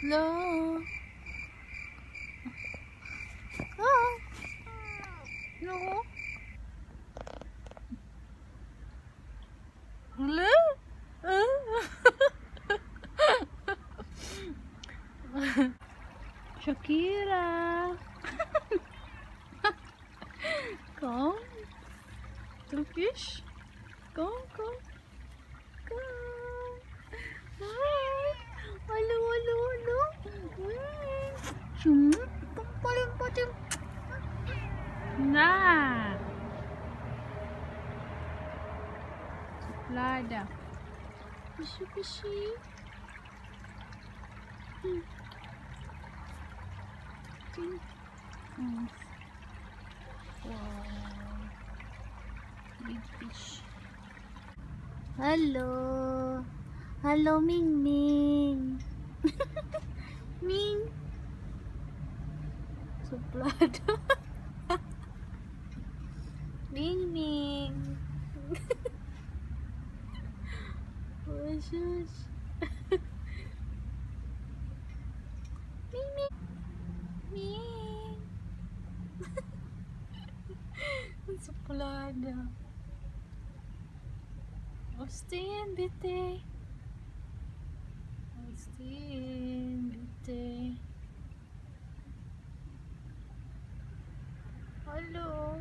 La. Ah. No. La. Shakira. Come. Turkish. Come, come. Come. Hi. Hello, hello, hello. Palim. Na. Suplada. Pishi. Wow. Big fish. Hello. Hello, Ming Ming. Ming. Suplada. Ming Ming. Oh, shush. Ming. Suplada. Austin, bitte. Austin, bitte. Hallo.